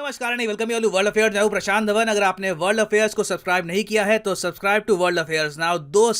नमस्कार नहीं welcome you world affairs. मैं हूं प्रशांत धवन। अगर आपने वर्ल्ड अफेयर्स को सब्सक्राइब नहीं किया है तो subscribe to World Affairs Now. 2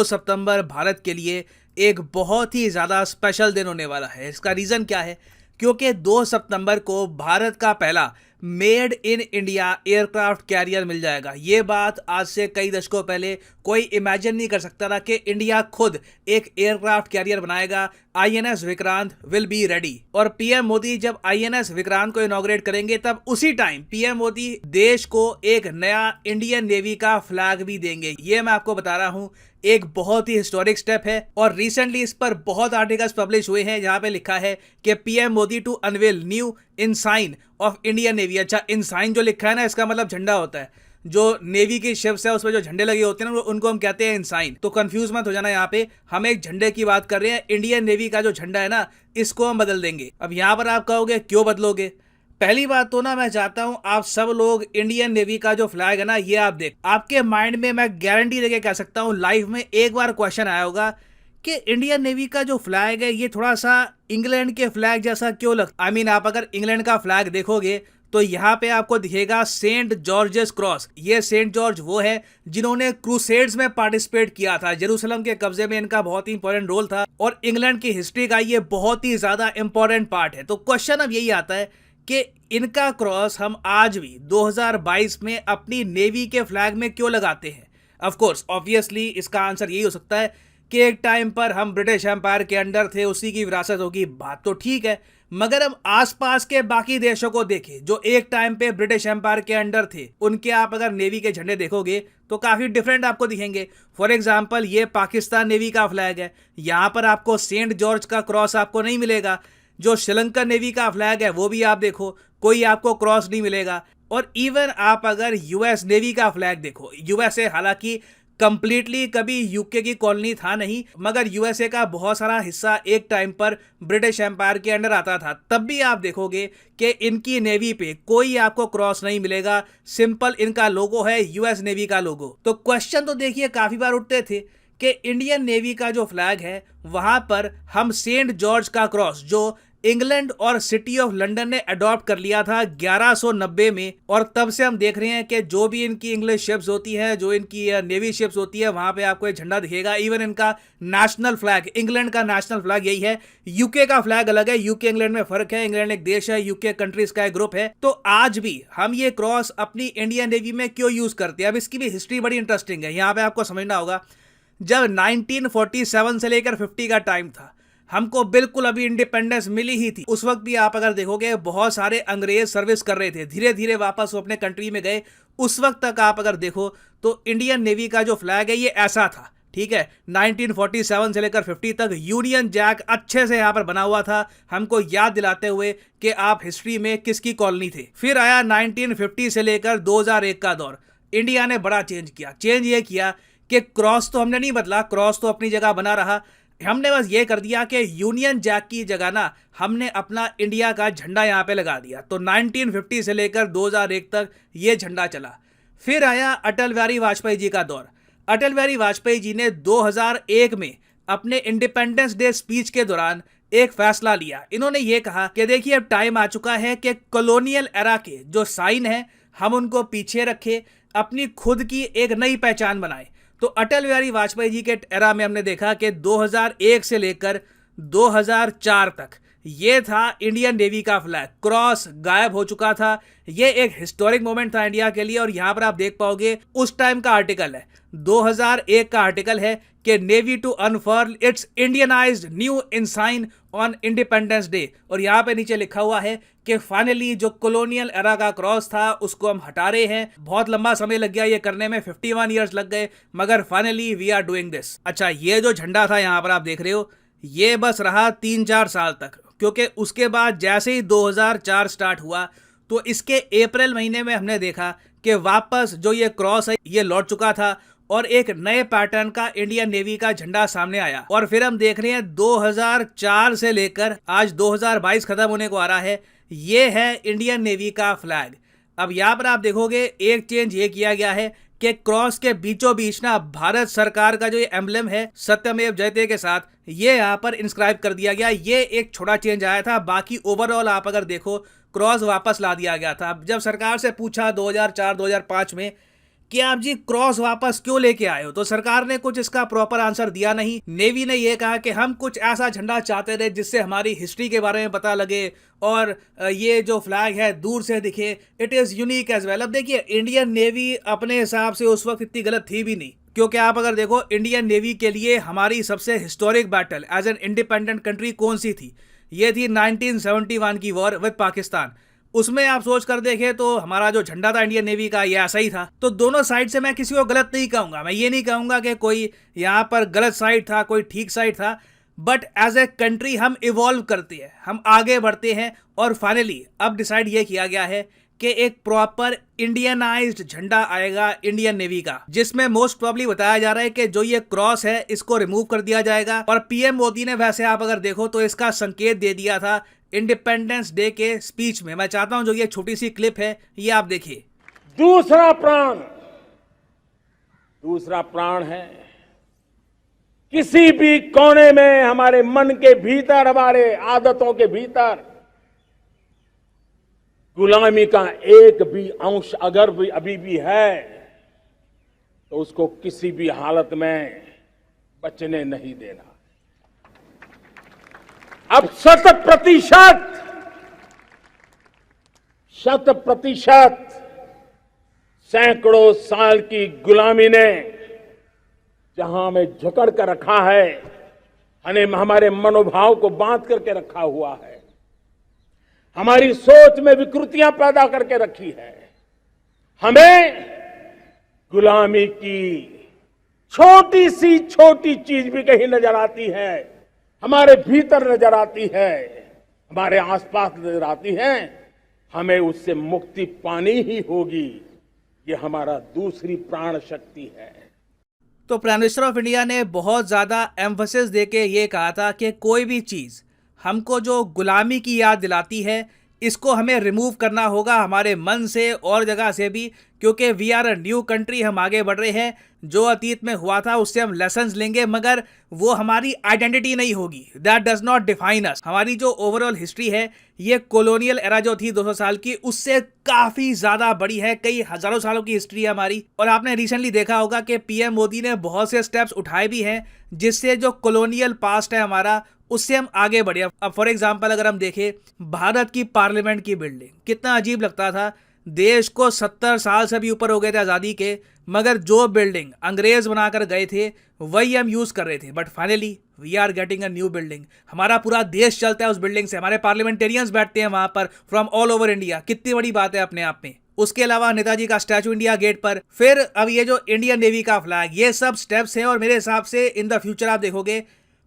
सितंबर भारत के लिए एक बहुत ही ज़्यादा स्पेशल दिन होने वाला है। इसका रीज़न क्या है? क्योंकि 2 सितंबर को भारत का पहला made in India aircraft carrier मिल जाएगा। ये बात आज से कई दशकों पहले कोई इमेजिन नहीं कर सकता था कि इंडिया खुद एक एयरक्राफ्ट कैरियर बनाएगा। INS Vikrant will be ready. और पीएम मोदी जब आईएनएस विक्रांत को इनॉग्रेट करेंगे तब उसी टाइम पीएम मोदी देश को एक नया इंडियन नेवी का फ्लैग भी देंगे। ये मैं आपको बता रहा हूं, एक बहुत ही हिस्टोरिक स्टेप है। और रिसेंटली इस पर बहुत आर्टिकल्स पब्लिश हुए हैं जहां पे लिखा है कि PM Modi to unveil new ensign of Indian navy. अच्छा, इनसाइन जो लिखा है ना, इसका मतलब झंडा होता है। जो नेवी की शिप्स है उसमें जो झंडे लगे होते हैं ना, उनको हम कहते हैं इनसाइन। तो कंफ्यूज मत हो जाना, यहाँ पे हम एक झंडे की बात कर रहे हैं। इंडियन नेवी का जो झंडा है ना, इसको हम बदल देंगे। अब यहाँ पर आप कहोगे क्यों बदलोगे? पहली बात तो ना, मैं चाहता हूं आप सब लोग इंडियन नेवी का जो फ्लैग है ना, ये आप देख। आपके माइंड में मैं गारंटी देके कह सकता हूं लाइफ में एक बार क्वेश्चन आया होगा कि इंडियन नेवी का जो फ्लैग है ये थोड़ा सा इंग्लैंड के फ्लैग जैसा क्यों लगता है। आप अगर इंग्लैंड का फ्लैग देखोगे तो यहाँ पे आपको दिखेगा सेंट जॉर्जेस क्रॉस। ये सेंट जॉर्ज वो है जिन्होंने क्रूसेड्स में पार्टिसिपेट किया था। जेरूसलम के कब्जे में इनका बहुत ही इंपॉर्टेंट रोल था और इंग्लैंड की हिस्ट्री का ये बहुत ही ज्यादा इंपॉर्टेंट पार्ट है। तो क्वेश्चन अब यही आता है कि इनका क्रॉस हम आज भी 2022 में अपनी नेवी के फ्लैग में क्यों लगाते हैं। ऑफ कोर्स ऑब्वियसली इसका आंसर यही हो सकता है कि एक टाइम पर हम ब्रिटिश एम्पायर के अंडर थे, उसी की विरासत होगी। बात तो ठीक है, मगर हम आसपास के बाकी देशों को देखें जो एक टाइम पे ब्रिटिश एम्पायर के अंडर थे, उनके आप अगर नेवी के झंडे देखोगे तो काफी डिफरेंट आपको दिखेंगे। फॉर एग्जांपल ये पाकिस्तान नेवी का फ्लैग है, यहाँ पर आपको सेंट जॉर्ज का क्रॉस आपको नहीं मिलेगा। जो श्रीलंका नेवी का फ्लैग है वो भी आप देखो, कोई आपको क्रॉस नहीं मिलेगा। और इवन आप अगर यूएस नेवी का फ्लैग देखो, यूएसए हालांकि कंप्लीटली कभी यूके की कॉलोनी था नहीं, मगर यूएसए का बहुत सारा हिस्सा एक टाइम पर ब्रिटिश एम्पायर के अंडर आता था। तब भी आप देखोगे कि इनकी नेवी पे कोई आपको क्रॉस नहीं मिलेगा। सिंपल इनका लोगो है यूएस नेवी का लोगो। तो क्वेश्चन तो देखिए काफी बार उठते थे कि इंडियन नेवी का जो फ्लैग है वहां पर हम सेंट जॉर्ज का क्रॉस, जो इंग्लैंड और सिटी ऑफ लंदन ने अडॉप्ट कर लिया था 1190 में, और तब से हम देख रहे हैं कि जो भी इनकी इंग्लिश शिप्स होती है, जो इनकी नेवी शिप्स होती है, वहां पे आपको एक झंडा दिखेगा। इवन इनका नेशनल फ्लैग, इंग्लैंड का नेशनल फ्लैग यही है। यूके का फ्लैग अलग है, यूके इंग्लैंड में फर्क है। इंग्लैंड एक देश है, यूके कंट्रीज का एक ग्रुप है। तो आज भी हम ये क्रॉस अपनी इंडियन नेवी में क्यों यूज करते हैं? अब इसकी भी हिस्ट्री बड़ी इंटरेस्टिंग है, यहाँ पे आपको समझना होगा। जब 1947 से लेकर 50 का टाइम था, हमको बिल्कुल अभी इंडिपेंडेंस मिली ही थी, उस वक्त भी आप अगर देखोगे बहुत सारे अंग्रेज सर्विस कर रहे थे, धीरे धीरे वापस वो अपने कंट्री में गए। उस वक्त तक आप अगर देखो तो इंडियन नेवी का जो फ्लैग है ये ऐसा था, ठीक है। 1947 से लेकर 50 तक यूनियन जैक अच्छे से यहाँ पर बना हुआ था, हमको याद दिलाते हुए कि आप हिस्ट्री में किसकी कॉलोनी थे। फिर आया 1950 से लेकर 2001 का दौर। इंडिया ने बड़ा चेंज किया। चेंज ये किया कि क्रॉस तो हमने नहीं बदला, क्रॉस तो अपनी जगह बना रहा। हमने बस ये कर दिया कि यूनियन जैक की जगह ना हमने अपना इंडिया का झंडा यहाँ पे लगा दिया। तो 1950 से लेकर 2001 तक ये झंडा चला। फिर आया अटल बिहारी वाजपेयी जी का दौर। अटल बिहारी वाजपेयी जी ने 2001 में अपने इंडिपेंडेंस डे स्पीच के दौरान एक फैसला लिया। इन्होंने ये कहा कि देखिए अब टाइम आ चुका है कि कॉलोनियल एरा के जो साइन है हम उनको पीछे रखें, अपनी खुद की एक नई पहचान बनाएं। तो अटल बिहारी वाजपेयी जी के एरा में हमने देखा कि 2001 से लेकर 2004 तक ये था इंडियन नेवी का फ्लैग। क्रॉस गायब हो चुका था। ये एक हिस्टोरिक मोमेंट था इंडिया के लिए। और यहां पर आप देख पाओगे उस टाइम का आर्टिकल है, 2001 का आर्टिकल है कि navy to unfurl its Indianized new ensign on Independence Day. और यहाँ पे नीचे लिखा हुआ है कि फाइनली जो कॉलोनियल एरा का क्रॉस था उसको हम हटा रहे हैं। बहुत लंबा समय लग गया ये करने में, 51 ईयर्स लग गए, मगर finally we are doing this. अच्छा, ये जो झंडा था यहाँ पर आप देख रहे हो, ये बस रहा 3-4 साल तक, क्योंकि उसके बाद जैसे ही 2004 स्टार्ट हुआ तो इसके अप्रैल महीने में हमने देखा कि वापस जो ये क्रॉस है ये लौट चुका था और एक नए पैटर्न का इंडियन नेवी का झंडा सामने आया। और फिर हम देख रहे हैं 2004 से लेकर आज 2022 खत्म होने को आ रहा है, ये है इंडियन नेवी का फ्लैग। अब यहाँ पर आप देखोगे एक चेंज ये किया गया है कि क्रॉस के बीचों बीच ना भारत सरकार का जो ये एम्बलम है सत्यमेव जयते के साथ ये यहाँ पर इंस्क्राइब कर दिया गया। ये एक छोटा चेंज आया था, बाकी ओवरऑल आप अगर देखो क्रॉस वापस ला दिया गया था। जब सरकार से पूछा 2004-2005 में कि आप जी क्रॉस वापस क्यों लेके आए हो, तो सरकार ने कुछ इसका प्रॉपर आंसर दिया नहीं। नेवी ने यह कहा कि हम कुछ ऐसा झंडा चाहते थे जिससे हमारी हिस्ट्री के बारे में पता लगे और ये जो फ्लैग है दूर से दिखे, it is unique as well. अब देखिए इंडियन नेवी अपने हिसाब से उस वक्त इतनी गलत थी भी नहीं, क्योंकि आप अगर देखो इंडियन नेवी के लिए हमारी सबसे historic battle as an independent country कौन सी थी, ये थी 1971 की वॉर विद पाकिस्तान। उसमें आप सोच कर देखें तो हमारा जो झंडा था इंडियन नेवी का ये ऐसा ही था। तो दोनों साइड से मैं किसी को गलत नहीं कहूंगा, मैं ये नहीं कहूंगा कि कोई यहाँ पर गलत साइड था कोई ठीक साइड था, बट एज ए कंट्री हम इवॉल्व करते हैं, हम आगे बढ़ते हैं और फाइनली अब डिसाइड ये किया गया है कि एक प्रॉपर इंडियनाइज्ड झंडा आएगा इंडियन नेवी का, जिसमें मोस्ट प्रॉब्ली बताया जा रहा है कि जो ये क्रॉस है इसको रिमूव कर दिया जाएगा। और पीएम मोदी ने वैसे आप अगर देखो तो इसका संकेत दे दिया था इंडिपेंडेंस डे के स्पीच में। मैं चाहता हूं जो ये छोटी सी क्लिप है ये आप देखिए। दूसरा प्राण है किसी भी कोने में, हमारे मन के भीतर, हमारे आदतों के भीतर गुलामी का एक भी अंश अगर भी अभी भी है तो उसको किसी भी हालत में बचने नहीं देना। अब 100% सैकड़ों साल की गुलामी ने जहां हमें जकड़ कर रखा है, हमारे मनोभाव को बांध करके रखा हुआ है, हमारी सोच में विकृतियां पैदा करके रखी है, हमें गुलामी की छोटी सी छोटी चीज भी कहीं नजर आती है, हमारे भीतर नजर आती है, हमारे आसपास नजर आती है, हमें उससे मुक्ति पानी ही होगी। ये हमारा दूसरी प्राण शक्ति है। तो प्राइम मिनिस्टर ऑफ इंडिया ने बहुत ज़्यादा एम्फसिस देके ये कहा था कि कोई भी चीज़ हमको जो गुलामी की याद दिलाती है इसको हमें रिमूव करना होगा हमारे मन से और जगह से भी, क्योंकि we are a new country, हम आगे बढ़ रहे हैं। जो अतीत में हुआ था उससे हम लेसन्स लेंगे, मगर वो हमारी आइडेंटिटी नहीं होगी, दैट डज नॉट डिफाइन अस। हमारी जो ओवरऑल हिस्ट्री है ये कॉलोनियल एरा जो थी 200 साल की उससे काफ़ी ज़्यादा बड़ी है, कई हज़ारों सालों की हिस्ट्री है हमारी। और आपने रिसेंटली देखा होगा कि पीएम मोदी ने बहुत से स्टेप्स उठाए भी हैं जिससे जो कॉलोनियल पास्ट है हमारा उससे हम आगे बढ़े। अब फॉर एग्जांपल अगर हम देखें भारत की पार्लियामेंट की बिल्डिंग, कितना अजीब लगता था, देश को 70 साल से भी ऊपर हो गए थे आज़ादी के, मगर जो बिल्डिंग अंग्रेज बनाकर गए थे वही हम यूज़ कर रहे थे। But finally we are getting a new building, हमारा पूरा देश चलता है उस बिल्डिंग से, हमारे पार्लियामेंटेरियंस बैठते हैं वहाँ पर फ्रॉम ऑल ओवर इंडिया, कितनी बड़ी बात है अपने आप में। उसके अलावा नेताजी का स्टैचू इंडिया गेट पर, फिर अब ये जो इंडियन नेवी का फ्लैग, ये सब स्टेप्स हैं। और मेरे हिसाब से इन द फ्यूचर आप देखोगे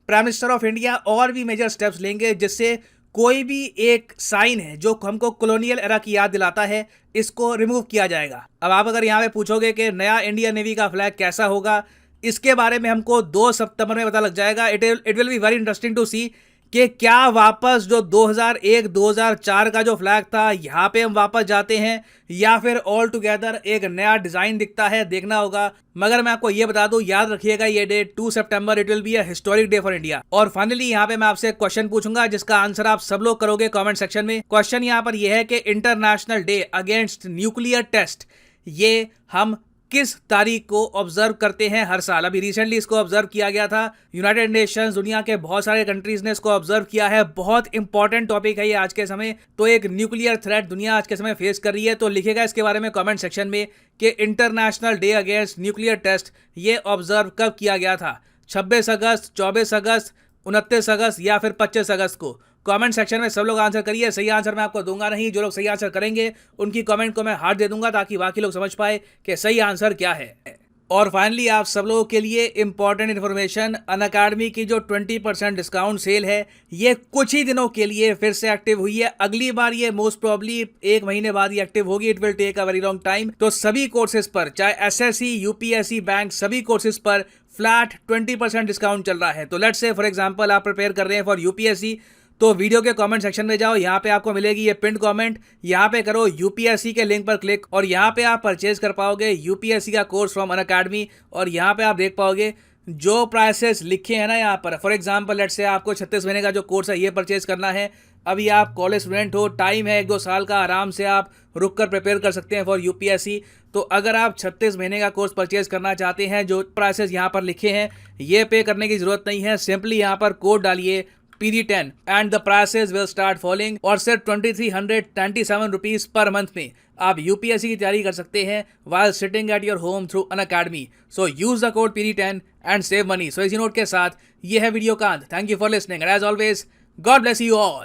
प्राइम मिनिस्टर ऑफ इंडिया और भी मेजर स्टेप्स लेंगे जिससे कोई भी एक साइन है जो हमको कॉलोनियल एरा की याद दिलाता है इसको रिमूव किया जाएगा। अब आप अगर यहाँ पे पूछोगे कि नया इंडियन नेवी का फ्लैग कैसा होगा, इसके बारे में हमको 2 सितंबर में पता लग जाएगा। It will be very interesting to see कि क्या वापस जो 2001-2004 का जो फ्लैग था यहाँ पे हम वापस जाते हैं या फिर ऑल टुगेदर एक नया डिजाइन दिखता है, देखना होगा। मगर मैं आपको ये बता दूं, याद रखिएगा ये डेट 2 सितंबर, it will be a historic day for India. और फाइनली यहाँ पे मैं आपसे एक क्वेश्चन पूछूंगा जिसका आंसर आप सब लोग करोगे कमेंट सेक्शन में। क्वेश्चन यहाँ पर यह है कि international day against nuclear test ये हम किस तारीख को ऑब्जर्व करते हैं हर साल। अभी रिसेंटली इसको ऑब्जर्व किया गया था, यूनाइटेड नेशंस, दुनिया के बहुत सारे कंट्रीज ने इसको ऑब्जर्व किया है। बहुत इंपॉर्टेंट टॉपिक है ये आज के समय, तो एक न्यूक्लियर थ्रेट दुनिया आज के समय फेस कर रही है। तो लिखेगा इसके बारे में कमेंट सेक्शन में कि international day against nuclear test ये ऑब्जर्व कब किया गया था, 26 अगस्त, 24 अगस्त, 29 अगस्त या फिर 25 अगस्त को। कमेंट सेक्शन में सब लोग आंसर करिए। सही आंसर मैं आपको दूंगा नहीं, जो लोग सही आंसर करेंगे उनकी कमेंट को मैं हार्ट दे दूंगा ताकि बाकी लोग समझ पाए कि सही आंसर क्या है। और फाइनली आप सब लोगों के लिए इंपॉर्टेंट इन्फॉर्मेशन, अनअकैडमी की जो 20% डिस्काउंट सेल है ये कुछ ही दिनों के लिए फिर से एक्टिव हुई है। अगली बार ये मोस्ट प्रॉब्ली 1 महीने बाद ही एक्टिव होगी, it will take a very long time. तो सभी कोर्सेज पर, चाहे एसएससी, यूपीएससी, बैंक, सभी कोर्सेज पर फ्लैट 20% डिस्काउंट चल रहा है। तो लेट्स से फॉर एग्जांपल आप प्रिपेयर कर रहे हैं फॉर यूपीएससी, तो वीडियो के कमेंट सेक्शन में जाओ, यहाँ पे आपको मिलेगी ये पिन कमेंट, यहाँ पे करो यूपीएससी के लिंक पर क्लिक और यहाँ पे आप परचेज कर पाओगे यूपीएससी का कोर्स फ्रॉम अनअकैडमी। और यहाँ पे आप देख पाओगे जो प्राइसेस लिखे हैं ना यहाँ पर, फॉर एग्जांपल लेट्स से आपको 36 महीने का जो कोर्स है ये परचेज करना है। अभी आप कॉलेज स्टूडेंट हो, टाइम है 1-2 साल का, आराम से आप रुक कर प्रिपेयर कर सकते हैं फॉर यूपीएससी। तो अगर आप 36 महीने का कोर्स परचेज करना चाहते हैं, जो प्राइसेस यहाँ पर लिखे हैं ये पे करने की जरूरत नहीं है, सिंपली यहाँ पर कोड डालिए PD10 and the prices will start falling और सिर्फ 2397 रुपीज पर मंथ में आप यूपीएससी की तैयारी कर सकते हैं while sitting at your home through Unacademy. So use the code PD10 and save money. So इसी नोट के साथ ये है वीडियो का अंत। Thank you for listening and as always God bless you all.